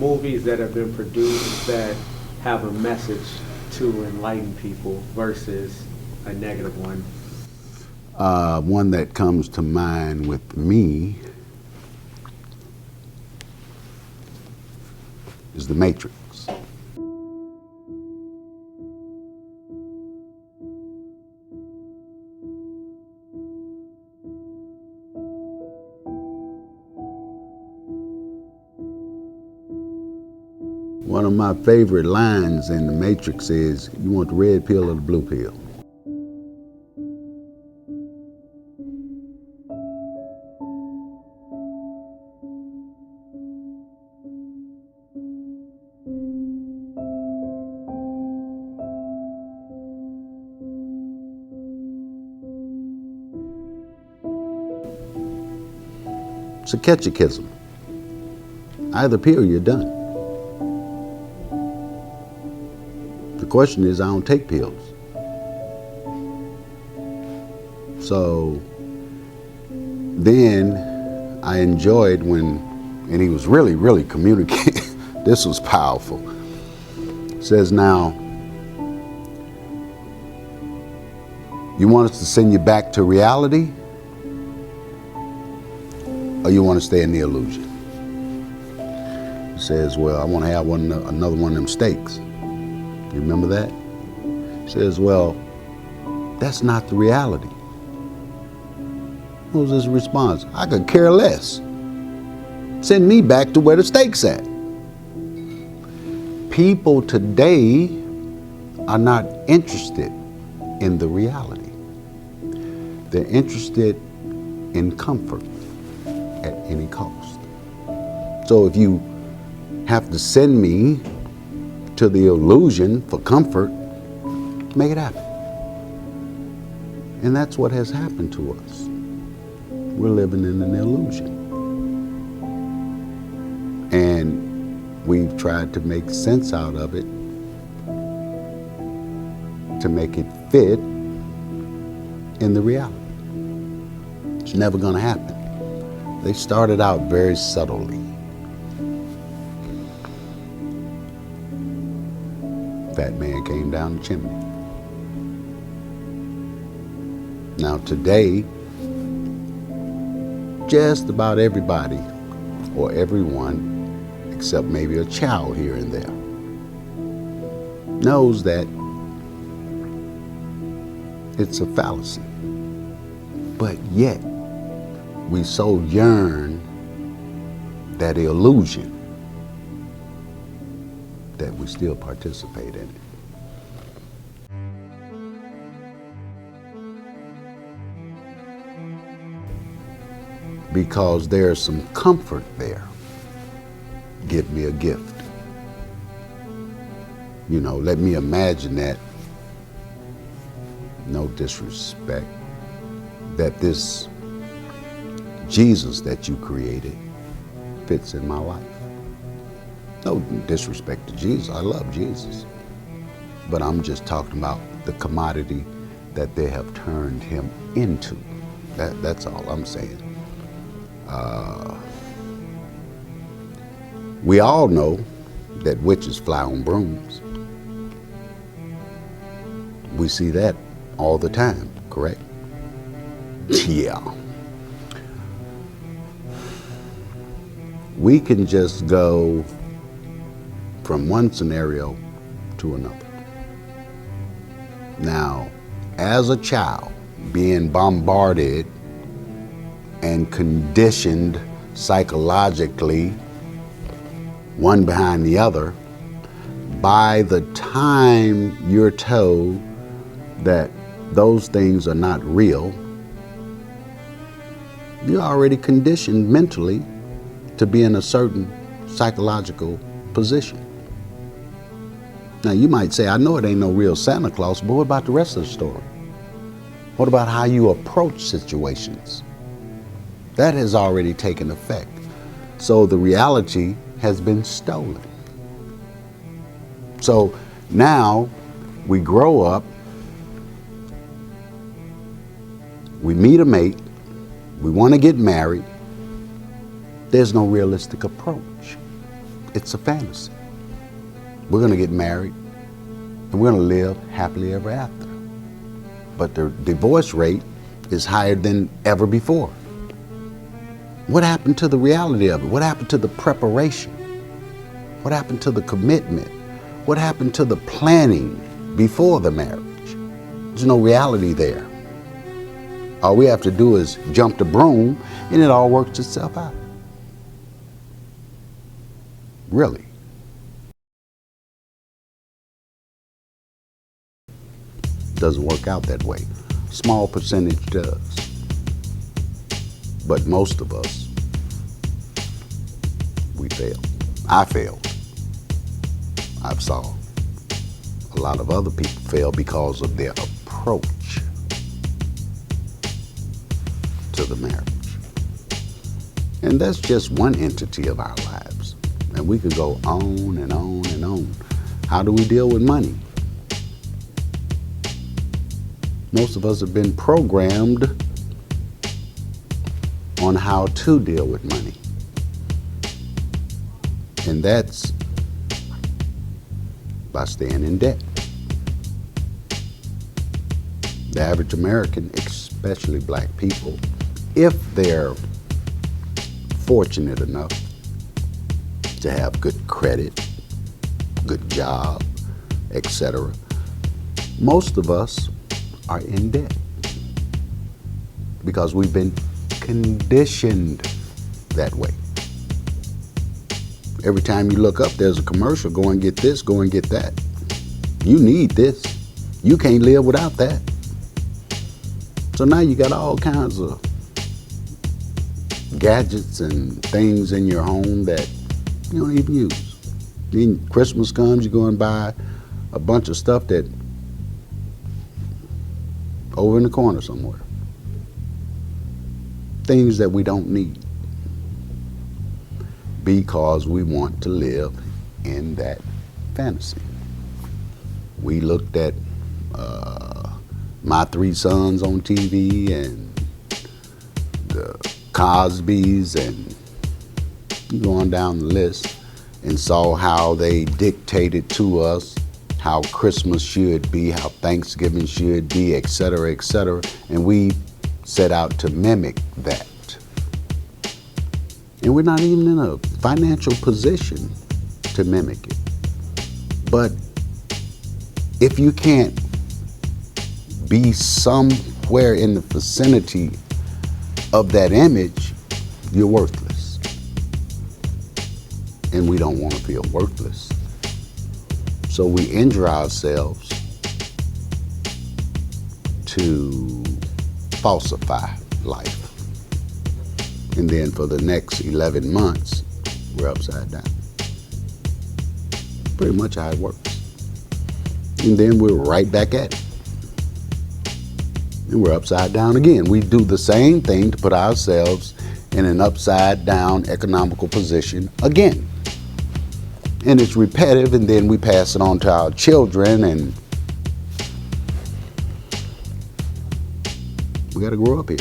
movies that have been produced that have a message to enlighten people versus a negative one? One that comes to mind with me is The Matrix. One of my favorite lines in The Matrix is, you want the red pill or the blue pill? It's a catechism. Either pill, you're done. The question is, I don't take pills. So then I enjoyed when, and he was really, really communicating. This was powerful. It says, now, you want us to send you back to reality? Or you want to stay in the illusion? He says, well, I want to have another one of them steaks. You remember that? He says, well, that's not the reality. What was his response? I could care less. Send me back to where the steak's at. People today are not interested in the reality. They're interested in comfort at any cost. So if you have to send me to the illusion for comfort, make it happen. And that's what has happened to us. We're living in an illusion. And we've tried to make sense out of it to make it fit in the reality. It's never going to happen. They started out very subtly. Fat man came down the chimney. Now today, just about everybody or everyone, except maybe a child here and there, knows that it's a fallacy. But yet, we so yearn that illusion that we still participate in it. Because there's some comfort there. Give me a gift. You know, let me imagine that, no disrespect, that this Jesus that you created fits in my life. No disrespect to Jesus, I love Jesus. But I'm just talking about the commodity that they have turned him into. That's all I'm saying. We all know that witches fly on brooms. We see that all the time, correct? Yeah. We can just go from one scenario to another. Now, as a child, being bombarded and conditioned psychologically, one behind the other, by the time you're told that those things are not real, you're already conditioned mentally to be in a certain psychological position. Now you might say, I know it ain't no real Santa Claus, but what about the rest of the story? What about how you approach situations? That has already taken effect. So the reality has been stolen. So now we grow up, we meet a mate, we want to get married. There's no realistic approach. It's a fantasy. We're going to get married and we're going to live happily ever after. But the divorce rate is higher than ever before. What happened to the reality of it? What happened to the preparation? What happened to the commitment? What happened to the planning before the marriage? There's no reality there. All we have to do is jump the broom and it all works itself out. Really. Doesn't work out that way. Small percentage does. But most of us, we fail. I failed. I've saw a lot of other people fail because of their approach to the marriage. And that's just one entity of our lives. And we could go on and on and on. How do we deal with money? Most of us have been programmed on how to deal with money. And that's by staying in debt. The average American, especially black people, if they're fortunate enough to have good credit, good job, etc., most of us are in debt because we've been conditioned that way. Every time you look up, there's a commercial, go and get this, go and get that. You need this. You can't live without that. So now you got all kinds of gadgets and things in your home that you don't even use. Then Christmas comes, you go and buy a bunch of stuff that over in the corner somewhere. Things that we don't need because we want to live in that fantasy. We looked at My Three Sons on TV and the Cosbys, and you go on down the list and saw how they dictated to us how Christmas should be, how Thanksgiving should be, et cetera, and we set out to mimic that. And we're not even in a financial position to mimic it. But if you can't be somewhere in the vicinity of that image, you're worthless. And we don't want to feel worthless. So we injure ourselves to falsify life. And then for the next 11 months, we're upside down. Pretty much how it works. And then we're right back at it. And we're upside down again. We do the same thing to put ourselves in an upside down economical position again. And it's repetitive, and then we pass it on to our children, and we got to grow up here.